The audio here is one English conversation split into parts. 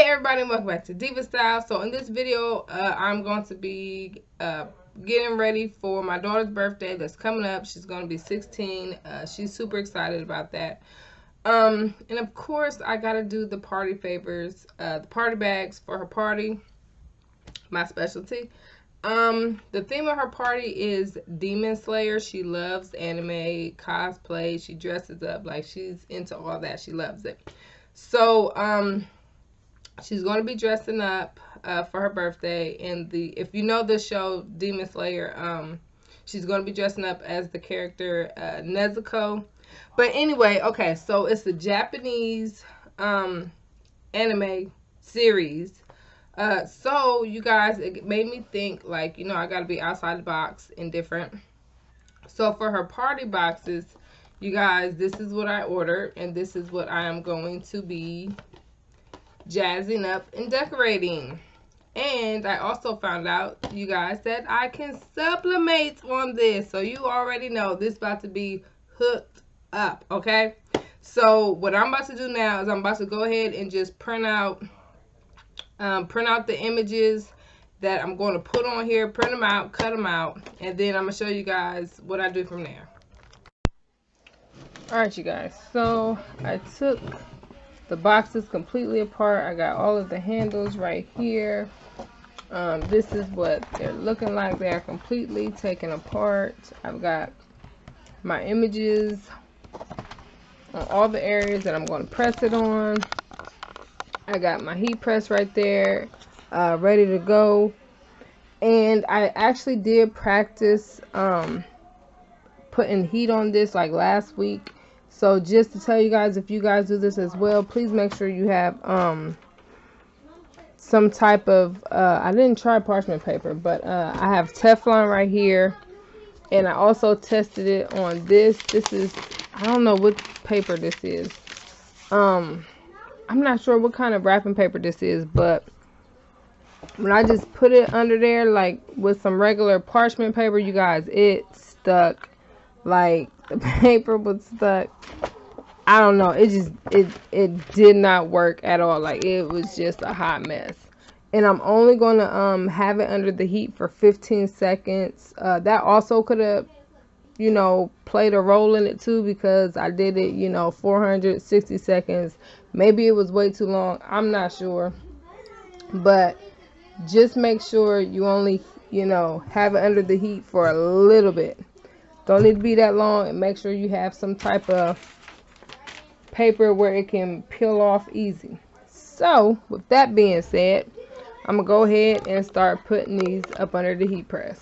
Hey everybody, and welcome back to Diva Style. So in this video, I'm going to be getting ready for my daughter's birthday that's coming up. She's going to be 16. She's super excited about that. And of course, I got to do the party favors, the party bags for her party, my specialty. The theme of her party is Demon Slayer. She loves anime, cosplay. She dresses up like she's into all that. She loves it. So, she's going to be dressing up for her birthday. And if you know the show Demon Slayer, she's going to be dressing up as the character Nezuko. But anyway, okay, so it's a Japanese anime series. So you guys, it made me think like, I got to be outside the box and different. So for her party boxes, you guys, this is what I ordered, and this is what I am going to be jazzing up and decorating. And I also found out, you guys, that I can sublimate on this. So you already know this is about to be hooked up, okay? So what I'm about to do now is I'm about to go ahead and just print out the images that I'm going to put on here, print them out, cut them out, and then I'm going to show you guys what I do from there. Alright, you guys, so I took the box is completely apart. I got all of the handles right here. This is what they're looking like. They are completely taken apart. I've got my images on all the areas that I'm going to press it on. I got my heat press right there, ready to go. And I actually did practice putting heat on this like last week. So just to tell you guys, if you guys do this as well, please make sure you have some type of, I didn't try parchment paper, but I have Teflon right here. And I also tested it on this. This is, I don't know what paper this is. I'm not sure what kind of wrapping paper this is, but when I just put it under there, like with some regular parchment paper, you guys, it stuck. Like the paper was stuck. I don't know. It did not work at all. Like it was just a hot mess. And I'm only going to have it under the heat for 15 seconds. That also could have, played a role in it too, because I did it, 460 seconds. Maybe it was way too long. I'm not sure. But just make sure you only, have it under the heat for a little bit. Don't need to be that long, and make sure you have some type of paper where it can peel off easy. So with that being said, I'm gonna go ahead and start putting these up under the heat press.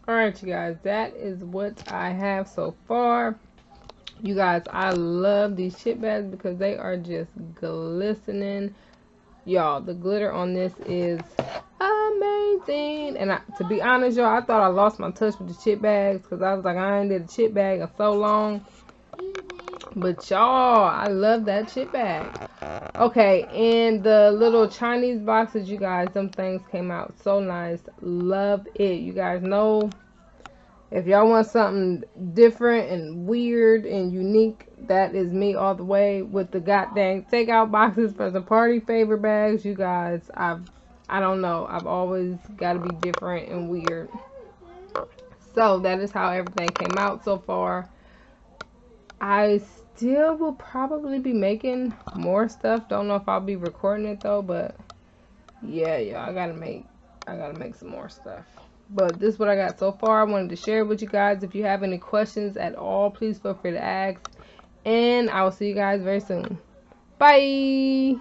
Alright, you guys, that is what I have so far. You guys, I love these chip bags because they are just glistening. Y'all, the glitter on this is amazing. And to be honest, y'all, I thought I lost my touch with the chip bags because I was like, I ain't did a chip bag in so long. But y'all, I love that chip bag. Okay, and the little Chinese boxes, you guys, them things came out so nice. Love it. You guys know, if y'all want something different and weird and unique, that is me all the way with the goddamn takeout boxes for the party favor bags. You guys, I don't know. I've always got to be different and weird. So that is how everything came out so far. I still will probably be making more stuff. Don't know if I'll be recording it though, but yeah, I gotta make some more stuff. But this is what I got so far. I wanted to share it with you guys. If you have any questions at all, please feel free to ask. And I will see you guys very soon. Bye!